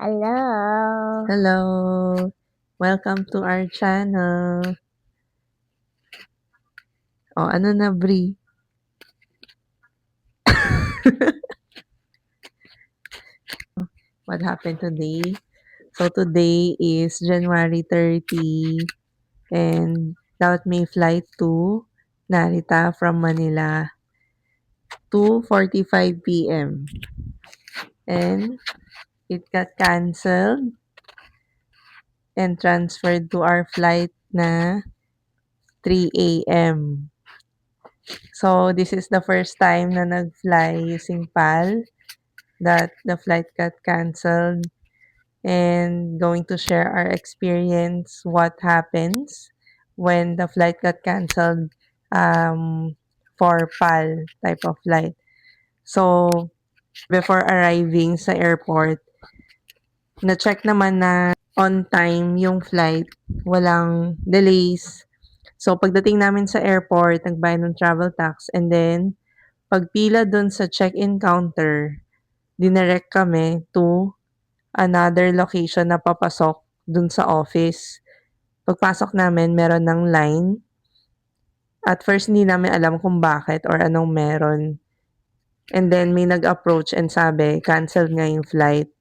Hello. Hello! Welcome to our channel. Oh, ano na, Bri? What happened today? So, today is January 30 and dapat may flight to Narita from Manila, 2:45 p.m. And it got canceled and transferred to our flight na 3 a.m. So, this is the first time na nag-fly using PAL that the flight got canceled and going to share our experience what happens when the flight got canceled for PAL type of flight. So, before arriving sa airport, na-check naman na on time yung flight, walang delays. So, pagdating namin sa airport, nagbayad ng travel tax and then pagpila dun sa check-in counter, dinirect kami to another location na papasok dun sa office. Pagpasok namin, meron ng line. At first, hindi namin alam kung bakit or anong meron. And then, may nag-approach and sabi, canceled nga yung flight.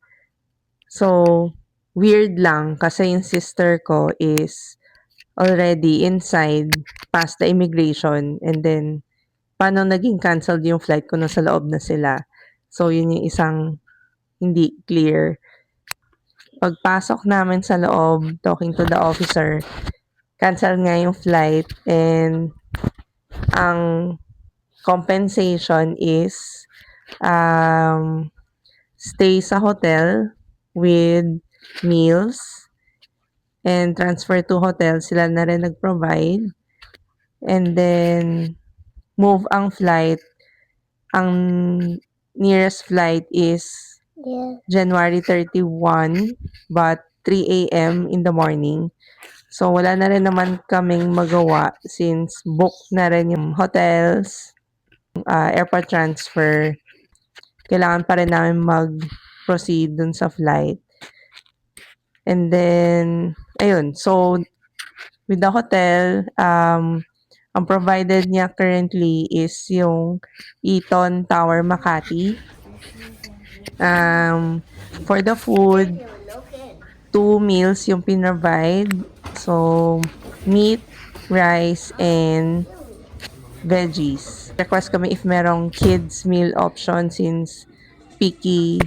So, weird lang kasi yung sister ko is already inside past the immigration and then paano naging canceled yung flight kung nasa loob na sila. So, yun yung isang hindi clear. Pagpasok namin sa loob, talking to the officer, cancel nga yung flight and ang compensation is stay sa hotel with meals and transfer to hotel. Sila na rin nag-provide. And then, move ang flight. Ang nearest flight is January 31 but 3 a.m. in the morning. So, wala na rin naman kaming magawa since book na rin yung hotels, airport transfer. Kailangan pa rin namin mag-proceed dun sa flight. And then, ayun. So, with the hotel, ang provided niya currently is yung Eton Tower Makati. For the food, 2 meals yung pinrovide. So, meat, rice, and veggies. Request kami if merong kids meal option since picky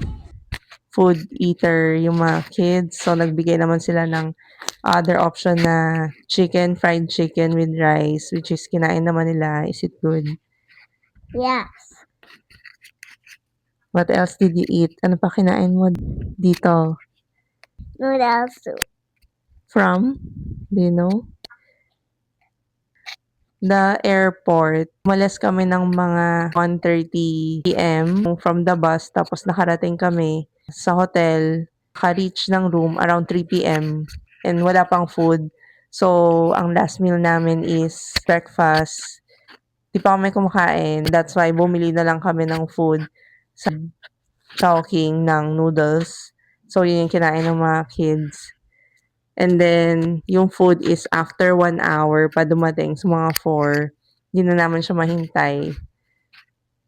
food eater yung mga kids. So, nagbigay naman sila ng other option na chicken, fried chicken with rice, which is kinain naman nila. Is it good? Yes. What else did you eat? Ano pa kinain mo dito? Noodle soup. From? Do you know? The airport. Umalis kami ng mga 1:30 p.m. from the bus. Tapos nakarating kami sa hotel. Ka-reach ng room around 3 p.m. And wala pang food. So, ang last meal namin is breakfast. Di pa kami kumakain. That's why bumili na lang kami ng food sa Chowking ng noodles. So, yun yung kinain ng mga kids. And then, yung food is after 1 hour pa dumating sa mga 4. Hindi na naman siya mahintay.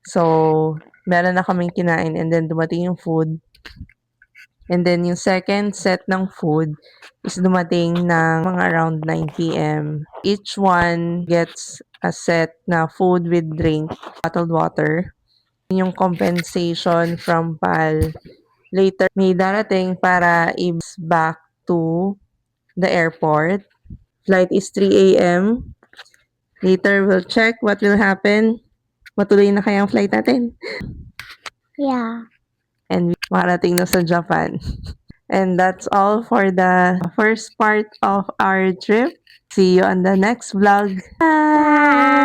So, meron na kaming kinain and then dumating yung food. And then, yung second set ng food is dumating ng mga around 9 p.m. Each one gets a set na food with drink, bottled water. Yung compensation from PAL. Later, may darating para back to the airport. Flight is 3 a.m. Later, we'll check what will happen. Matuloy na kaya ang flight natin. Yeah. And makarating na sa Japan. And that's all for the first part of our trip. See you on the next vlog. Bye!